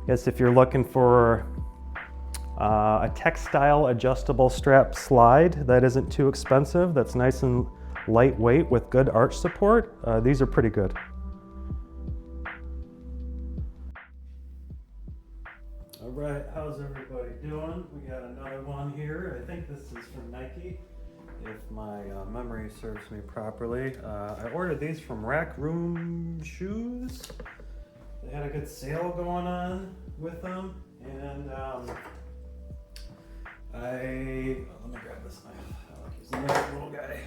Yes, if you're looking for a textile adjustable strap slide that isn't too expensive, that's nice and lightweight with good arch support, these are pretty good. All right, how's everybody doing? We got another one here. I think this is from Nike, if my memory serves me properly. I ordered these from Rack Room Shoes. They had a good sale going on with them, and let me grab this knife. I like using this little guy.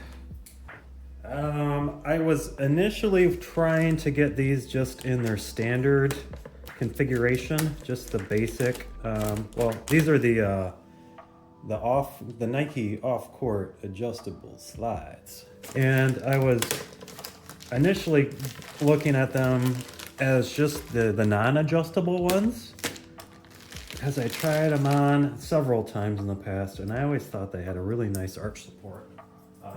I was initially trying to get these just in their standard configuration, just the basic. Well, these are the Nike OffCourt adjustable slides, and I was initially looking at them as just the non-adjustable ones, because I tried them on several times in the past, and I always thought they had a really nice arch support.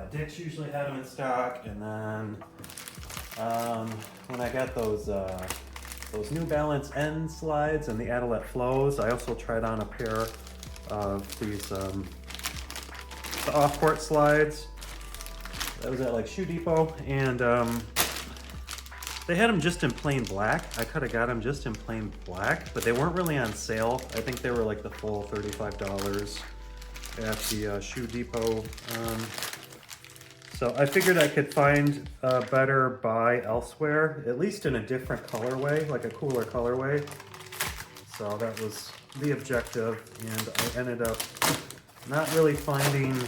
Dick's usually had them in stock, and then when I got those New Balance N slides and the Adilette Flows, I also tried on a pair of these the OffCourt slides. That was at like Shoe Depot, and they had them just in plain black. I could have got them just in plain black, but they weren't really on sale. I think they were like the full $35 at the Shoe Depot. So I figured I could find a better buy elsewhere, at least in a different colorway, like a cooler colorway. So that was the objective, and I ended up not really finding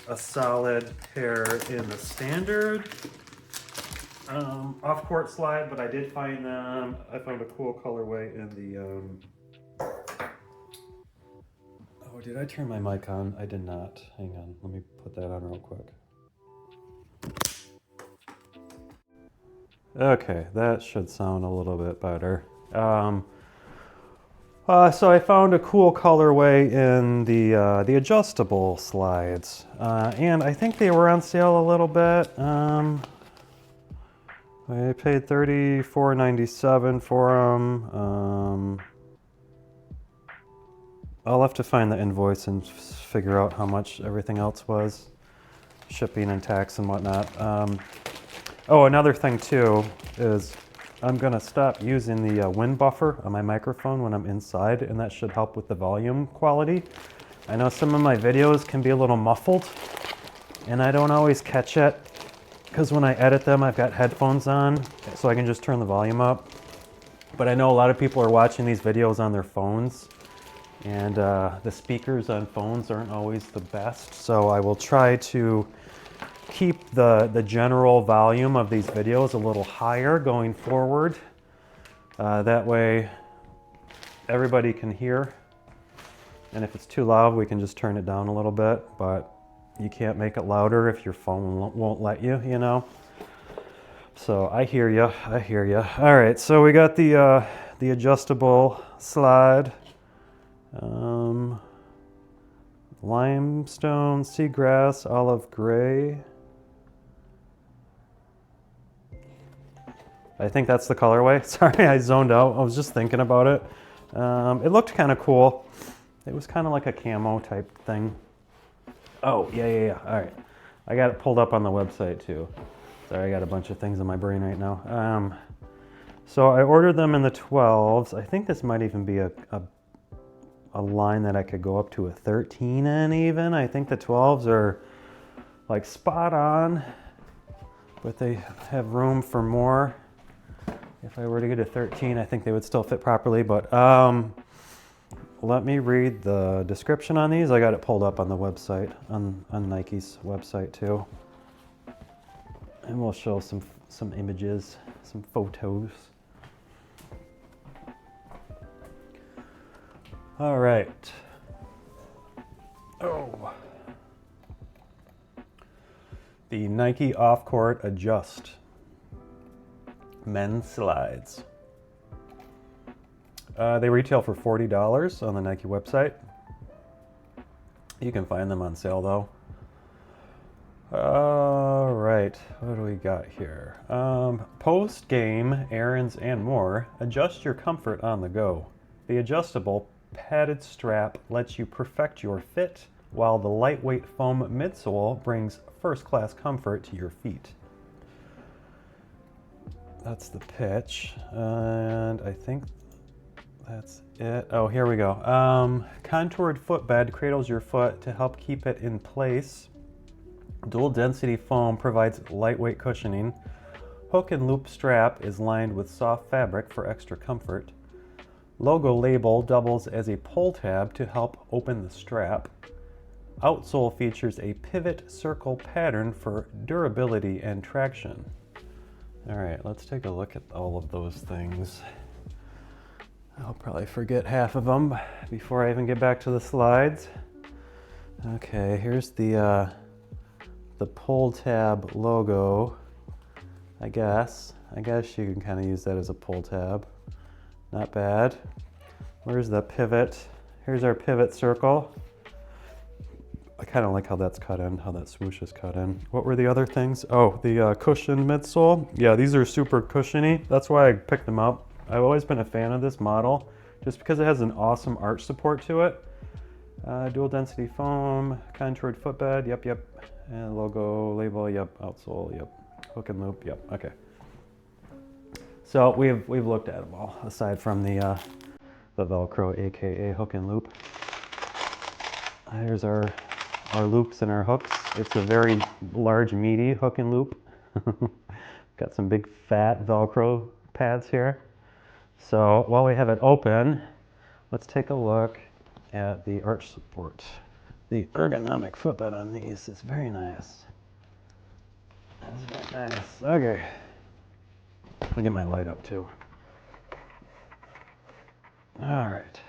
a solid pair in the standard OffCourt slide, but I did find them. I found a cool colorway in the oh, did I turn my mic on? I did not. Hang on, let me put that on real quick. Okay, that should sound a little bit better. So I found a cool colorway in the adjustable slides, and I think they were on sale a little bit. I paid $34.97 for them. I'll have to find the invoice and figure out how much everything else was, shipping and tax and whatnot. Oh, another thing too is I'm gonna stop using the wind buffer on my microphone when I'm inside, and that should help with the volume quality. I know some of my videos can be a little muffled, and I don't always catch it, because when I edit them, I've got headphones on, so I can just turn the volume up. But I know a lot of people are watching these videos on their phones, and the speakers on phones aren't always the best, so I will try to keep the general volume of these videos a little higher going forward. That way everybody can hear, and if it's too loud, we can just turn it down a little bit, but you can't make it louder if your phone won't let you, you know? So I hear you, I hear you. All right, so we got the adjustable slide. Limestone, seagrass, olive gray. I think that's the colorway. Sorry, I zoned out. I was just thinking about it. It looked kind of cool. It was kind of like a camo type thing. Oh, yeah. All right. I got it pulled up on the website too. Sorry, I got a bunch of things in my brain right now. So I ordered them in the 12s. I think this might even be a line that I could go up to a 13 in even. I think the 12s are like spot on, but they have room for more. If I were to get a 13, I think they would still fit properly, but let me read the description on these. I got it pulled up on the website, on Nike's website too. And we'll show some images, some photos. All right. Oh. The Nike OffCourt Adjust men's slides. They retail for $40 on the Nike website. You can find them on sale though. All All right, what do we got here? Post-game, errands, and more. Adjust your comfort on the go. The adjustable padded strap lets you perfect your fit, while the lightweight foam midsole brings first-class comfort to your feet. That's the pitch, and I think that's it. Oh, here we go. Contoured footbed cradles your foot to help keep it in place. Dual density foam provides lightweight cushioning. Hook and loop strap is lined with soft fabric for extra comfort. Logo label doubles as a pull tab to help open the strap. Outsole features a pivot circle pattern for durability and traction. All right, let's take a look at all of those things. I'll probably forget half of them before I even get back to the slides. Okay, here's the pull tab logo. I guess you can kind of use that as a pull tab. Not bad. Where's the pivot? Here's our pivot circle. I kind of like how that's cut in, how that swoosh is cut in. What were the other things? Oh, the cushioned midsole. Yeah, these are super cushiony. That's why I picked them up. I've always been a fan of this model, just because it has an awesome arch support to it. Dual density foam, contoured footbed, yep. And logo, label, yep. Outsole, yep. Hook and loop, yep. Okay. So we've looked at them all, aside from the Velcro, aka hook and loop. Here's our loops and our hooks. It's a very large, meaty hook and loop. Got some big fat Velcro pads here. So while we have it open, let's take a look at the arch support. The ergonomic footbed on these is very nice. That's very nice. Okay. Let me get my light up too. All right.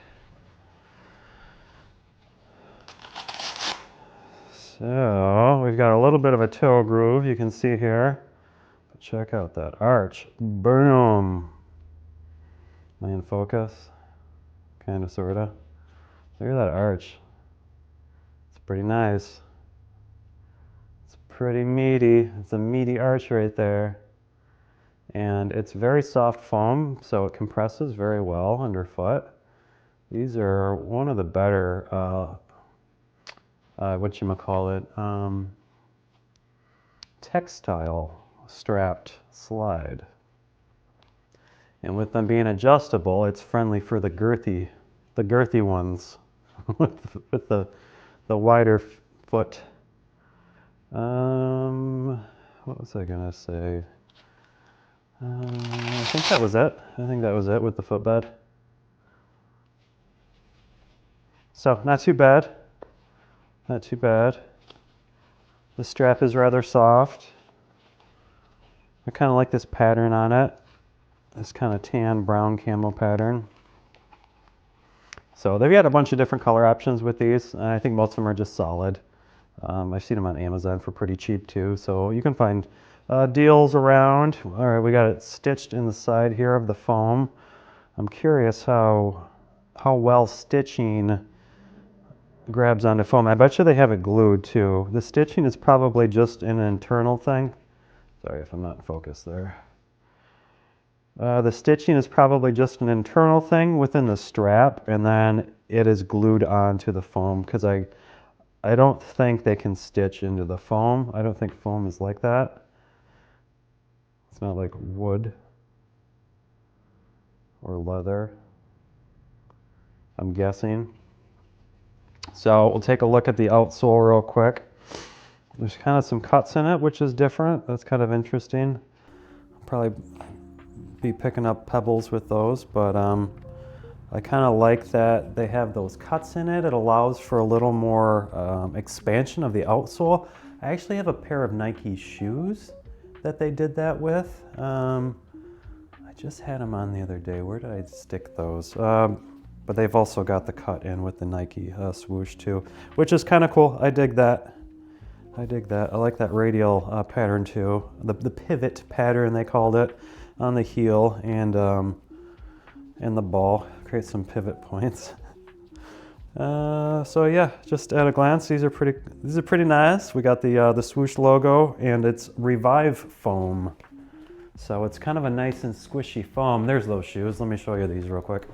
So we've got a little bit of a toe groove you can see here. But check out that arch. Boom. Am I in focus? Kind of, sort of. Look at that arch. It's pretty nice. It's pretty meaty. It's a meaty arch right there. And it's very soft foam, so it compresses very well underfoot. These are one of the better, textile strapped slide. And with them being adjustable, it's friendly for the girthy ones with the wider foot. What was I gonna say? I think that was it. I think that was it with the footbed. So not too bad. Not too bad. The strap is rather soft. I kind of like this pattern on it. This kind of tan brown camel pattern. So they've got a bunch of different color options with these. And I think most of them are just solid. I've seen them on Amazon for pretty cheap too. So you can find deals around. All right, we got it stitched in the side here of the foam. I'm curious how well stitching grabs onto foam. I bet you they have it glued too. The stitching is probably just an internal thing. Sorry if I'm not in focus there. The stitching is probably just an internal thing within the strap, and then it is glued onto the foam, because I don't think they can stitch into the foam. I don't think foam is like that. It's not like wood or leather, I'm guessing. So we'll take a look at the outsole real quick. There's kind of some cuts in it, which is different. That's kind of interesting. I'll probably be picking up pebbles with those, but I kind of like that they have those cuts in it. It allows for a little more expansion of the outsole. I actually have a pair of Nike shoes that they did that with. I just had them on the other day. Where did I stick those? But they've also got the cut in with the Nike swoosh too, which is kind of cool. I dig that. I like that radial pattern too. The pivot pattern, they called it, on the heel and the ball. Create some pivot points. So yeah, just at a glance, these are pretty nice. We got the swoosh logo, and it's Revive foam. So it's kind of a nice and squishy foam. There's those shoes. Let me show you these real quick.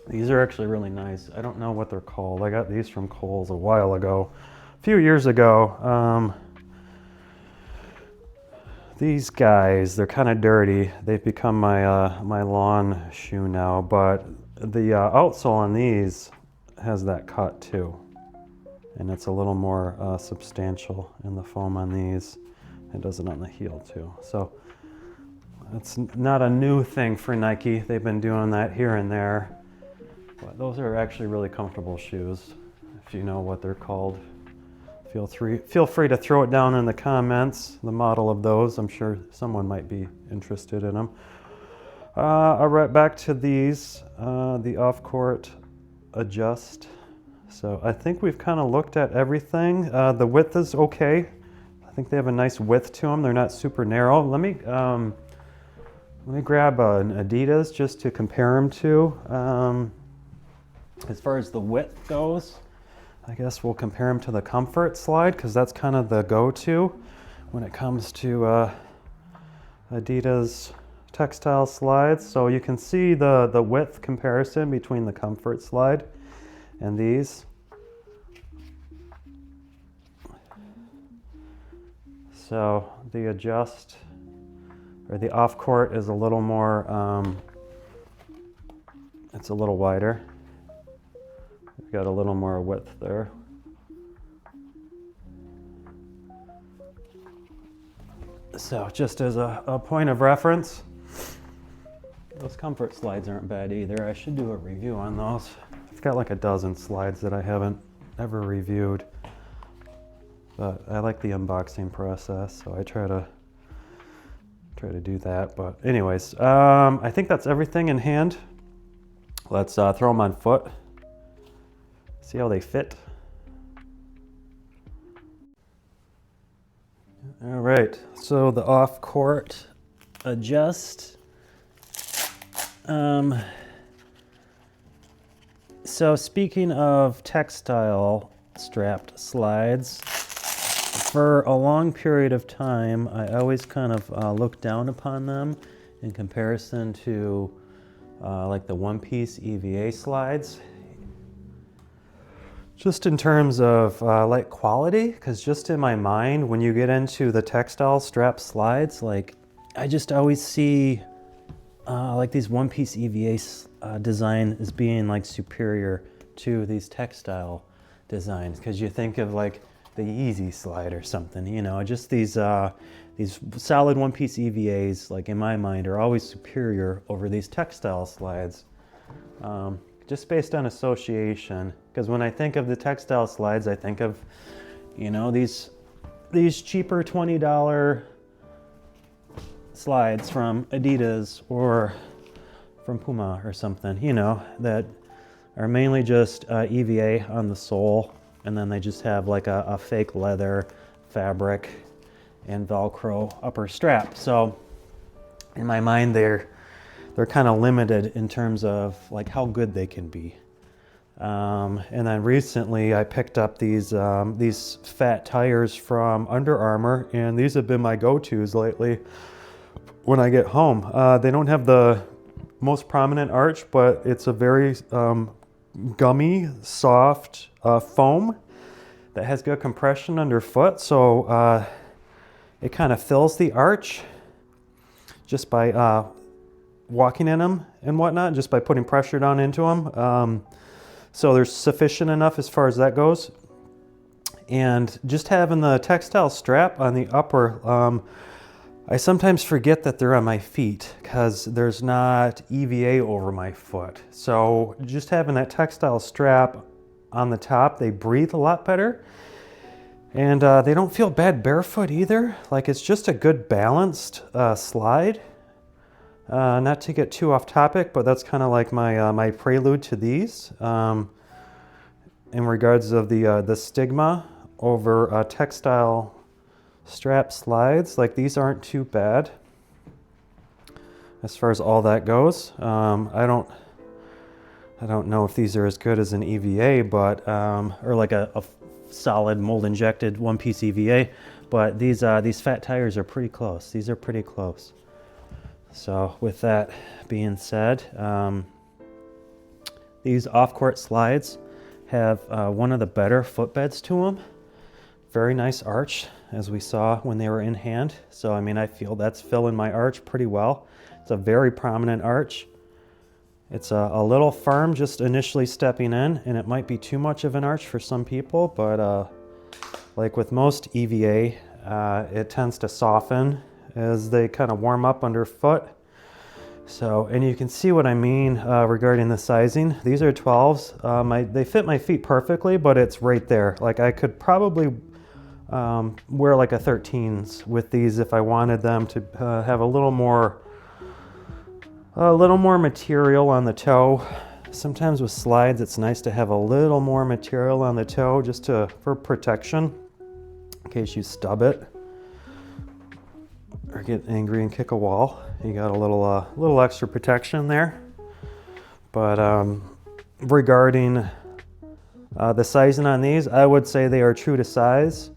These are actually really nice. I don't know what they're called. I got these from Kohl's a while ago, a few years ago. These guys, they're kind of dirty. They've become my my lawn shoe now, but the outsole on these has that cut too, and it's a little more substantial in the foam on these. It does it on the heel too. So it's not a new thing for Nike. They've been doing that here and there. But those are actually really comfortable shoes. If you know what they're called, feel free to throw it down in the comments, the model of those. I'm sure someone might be interested in them. All right, back to these, the OffCourt Adjust. So I think we've kind of looked at everything. The width is okay. I think they have a nice width to them. They're not super narrow. Let me grab an Adidas just to compare them to. As far as the width goes, I guess we'll compare them to the Comfort slide, because that's kind of the go-to when it comes to Adidas textile slides. So you can see the width comparison between the Comfort slide and these. So the Adjust, or the OffCourt, is a little more, it's a little wider. We've got a little more width there. So just as a point of reference, those Comfort slides aren't bad either. I should do a review on those. I've got like a dozen slides that I haven't ever reviewed, but I like the unboxing process, so I try to do that. But anyways, I think that's everything in hand. Let's throw them on foot. See how they fit. All right, so the OffCourt Adjust. So speaking of textile strapped slides, for a long period of time, I always kind of looked down upon them in comparison to like the one-piece EVA slides. Just in terms of like quality, because just in my mind, when you get into the textile strap slides, like I just always see like these one-piece EVA design as being like superior to these textile designs, because you think of like the Easy slide or something, you know, just these solid one-piece EVAs, like in my mind, are always superior over these textile slides. Just based on association, because when I think of the textile slides, I think of, you know, these cheaper $20 slides from Adidas or from Puma or something, you know, that are mainly just EVA on the sole, and then they just have like a fake leather fabric and Velcro upper strap. So in my mind, they're kind of limited in terms of like how good they can be. And then recently I picked up these fat tires from Under Armour, and these have been my go-tos lately when I get home. They don't have the most prominent arch, but it's a very gummy, soft foam that has good compression underfoot. So it kind of fills the arch just by walking in them and whatnot, just by putting pressure down into them. So there's sufficient enough as far as that goes. And just having the textile strap on the upper, I sometimes forget that they're on my feet because there's not EVA over my foot. So just having that textile strap on the top, they breathe a lot better. And they don't feel bad barefoot either. Like, it's just a good balanced slide. Not to get too off topic, but that's kind of like my prelude to these. In regards of the stigma over textile strap slides, like these aren't too bad as far as all that goes. I I don't know if these are as good as an EVA, but or like a solid mold injected one-piece EVA, but these fat tires are pretty close. These are pretty close. So with that being said, these off-court slides have one of the better footbeds to them. Very nice arch, as we saw when they were in hand. So I mean, I feel that's filling my arch pretty well. It's a very prominent arch. It's a little firm just initially stepping in, and it might be too much of an arch for some people, but like with most EVA, it tends to soften as they kind of warm up underfoot. So, and you can see what I mean regarding the sizing. These are 12s. They fit my feet perfectly, but it's right there. Like I could probably wear like a 13s with these if I wanted them to have a little more material on the toe. Sometimes with slides, it's nice to have a little more material on the toe just for protection in case you stub it or get angry and kick a wall. You got a little extra protection there. But regarding the sizing on these, I would say they are true to size.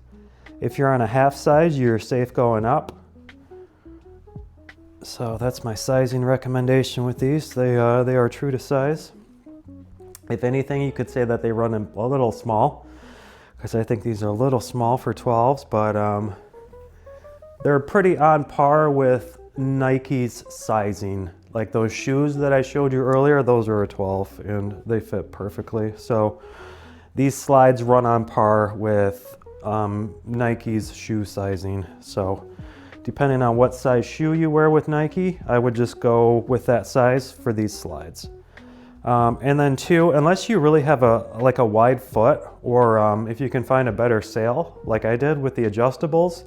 If you're on a half size, you're safe going up. So that's my sizing recommendation with these. They are true to size. If anything, you could say that they run a little small, because I think these are a little small for 12s, but they're pretty on par with Nike's sizing. Like those shoes that I showed you earlier, those are a 12 and they fit perfectly. So these slides run on par with Nike's shoe sizing. So depending on what size shoe you wear with Nike, I would just go with that size for these slides. And then two, unless you really have a wide foot, or if you can find a better sale like I did with the adjustables,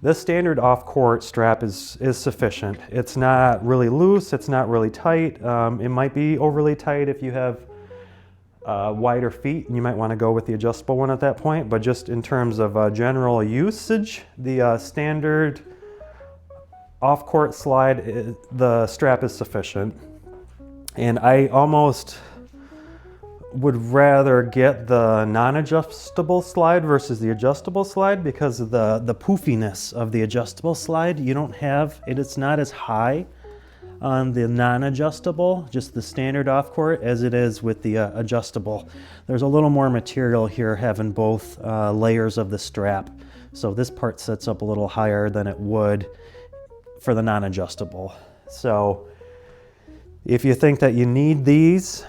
this standard off-court strap is sufficient. It's not really loose, it's not really tight. It might be overly tight if you have wider feet, and you might want to go with the adjustable one at that point, but just in terms of general usage, the standard off-court slide, the strap is sufficient. And I almost would rather get the non-adjustable slide versus the adjustable slide because of the poofiness of the adjustable slide. You don't have it, it's not as high on the non-adjustable, just the standard off-court, as it is with the adjustable. There's a little more material here having both layers of the strap. So this part sits up a little higher than it would for the non-adjustable. So if you think that you need these,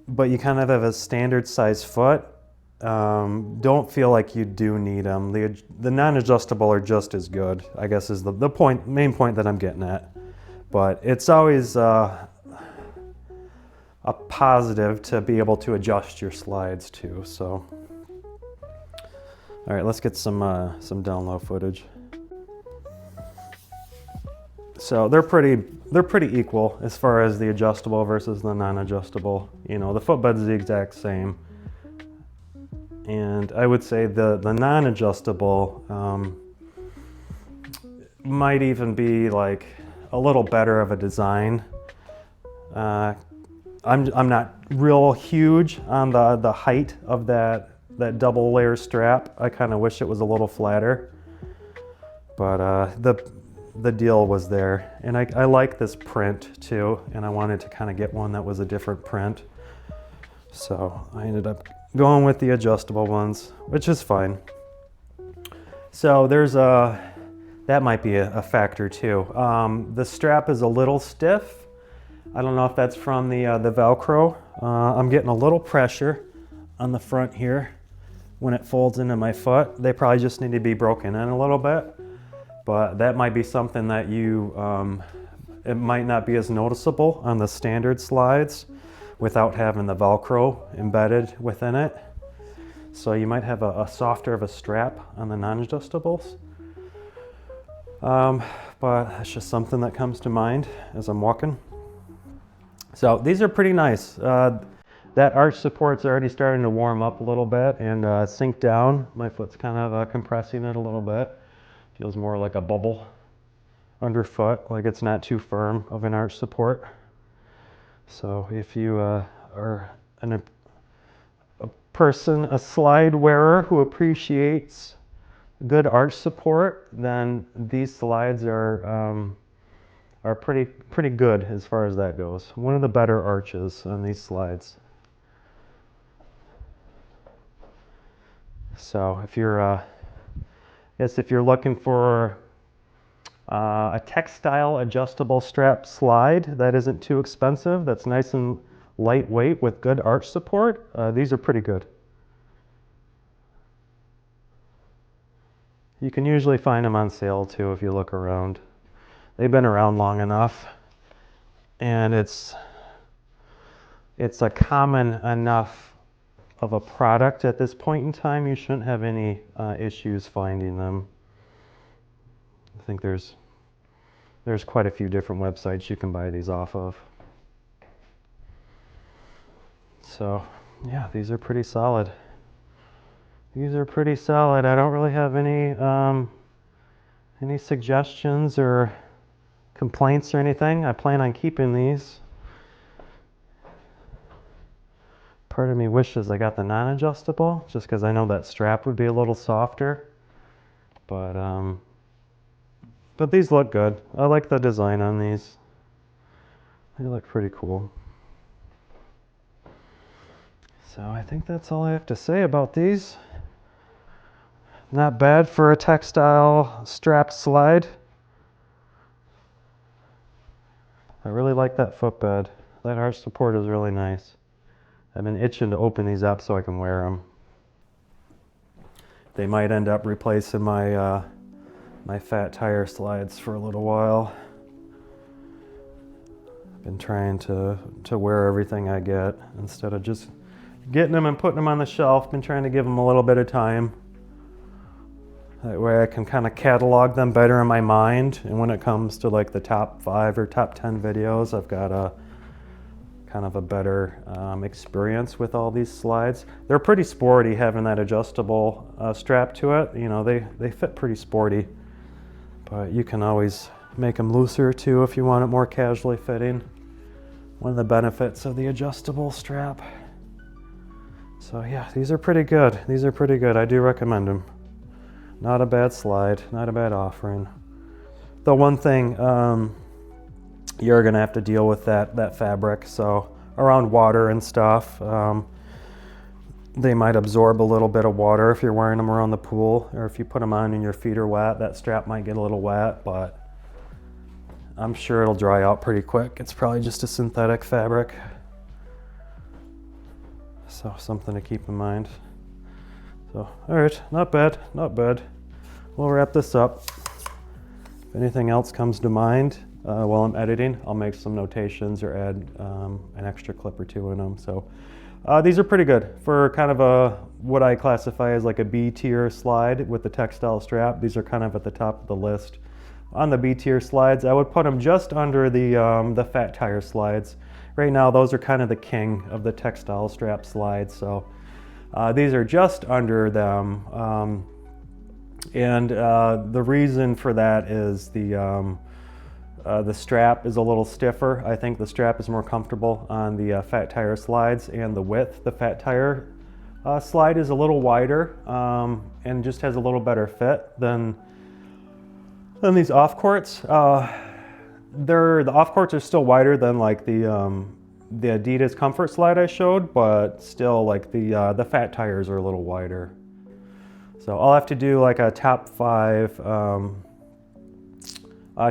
but you kind of have a standard size foot, don't feel like you do need them. The non-adjustable are just as good, I guess is the main point that I'm getting at. But it's always a positive to be able to adjust your slides too. So, all right, let's get some down low footage. So they're pretty equal as far as the adjustable versus the non-adjustable. You know, the footbed is the exact same. And I would say the non-adjustable might even be like a little better of a design. I'm not real huge on the height of that double layer strap. I kind of wish it was a little flatter. But the deal was there, and I like this print too, and I wanted to kind of get one that was a different print, so I ended up going with the adjustable ones, which is fine. So there's that might be a factor too. The strap is a little stiff. I don't know if that's from the Velcro. I'm getting a little pressure on the front here when it folds into my foot. They probably just need to be broken in a little bit. But that might be something that it might not be as noticeable on the standard slides without having the Velcro embedded within it. So you might have a softer of a strap on the non-adjustables. But that's just something that comes to mind as I'm walking. So these are pretty nice. That arch support's already starting to warm up a little bit and sink down. My foot's kind of compressing it a little bit. Feels more like a bubble underfoot, like it's not too firm of an arch support. So if you are a person, a slide wearer who appreciates good arch support, then these slides are pretty good as far as that goes. One of the better arches on these slides. So if you're, if you're looking for a textile adjustable strap slide that isn't too expensive, that's nice and lightweight with good arch support, these are pretty good. You can usually find them on sale too if you look around. They've been around long enough, and it's a common enough of a product at this point in time. You shouldn't have any issues finding them. I think there's quite a few different websites you can buy these off of. So yeah, these are pretty solid. These are pretty solid. I don't really have any suggestions or complaints or anything. I plan on keeping these. Part of me wishes I got the non-adjustable, just because I know that strap would be a little softer. But these look good. I like the design on these. They look pretty cool. So I think that's all I have to say about these. Not bad for a textile strapped slide. I really like that footbed. That arch support is really nice. I've been itching to open these up so I can wear them. They might end up replacing my my fat tire slides for a little while. I've been trying to wear everything I get instead of just getting them and putting them on the shelf. Been trying to give them a little bit of time. That way I can kind of catalog them better in my mind. And when it comes to like the top 5 or top 10 videos, I've got a kind of a better experience with all these slides. They're pretty sporty, having that adjustable strap to it. You know, they fit pretty sporty, but you can always make them looser too if you want it more casually fitting. One of the benefits of the adjustable strap. So yeah, these are pretty good. These are pretty good. I do recommend them. Not a bad slide, not a bad offering. The one thing, you're gonna have to deal with that fabric. So around water and stuff, they might absorb a little bit of water if you're wearing them around the pool, or if you put them on and your feet are wet, that strap might get a little wet, but I'm sure it'll dry out pretty quick. It's probably just a synthetic fabric. So something to keep in mind. So, all right, not bad, not bad. We'll wrap this up. If anything else comes to mind while I'm editing, I'll make some notations or add an extra clip or 2 in them. So these are pretty good for kind of what I classify as like a B tier slide with the textile strap. These are kind of at the top of the list. On the B tier slides, I would put them just under the fat tire slides. Right now, those are kind of the king of the textile strap slides. So these are just under them. And the reason for that is the strap is a little stiffer. I think the strap is more comfortable on the fat tire slides, and the width, the fat tire slide is a little wider and just has a little better fit than these OffCourts. The OffCourts are still wider than like the Adidas Comfort slide I showed, but still like the fat tires are a little wider. So I'll have to do like a top 5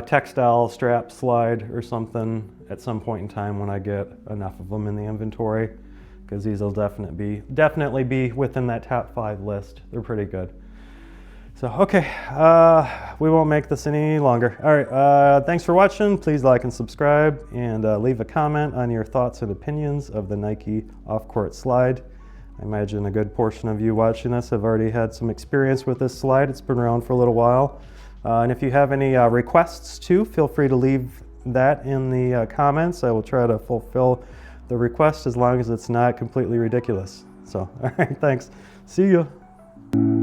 textile strap slide or something at some point in time when I get enough of them in the inventory, because these will definitely be within that top 5 list. They're pretty good. So, okay, we won't make this any longer. All right, thanks for watching. Please like and subscribe, and leave a comment on your thoughts and opinions of the Nike OffCourt slide. I imagine a good portion of you watching this have already had some experience with this slide. It's been around for a little while. And if you have any requests too, feel free to leave that in the comments. I will try to fulfill the request as long as it's not completely ridiculous. So, all right, thanks. See you.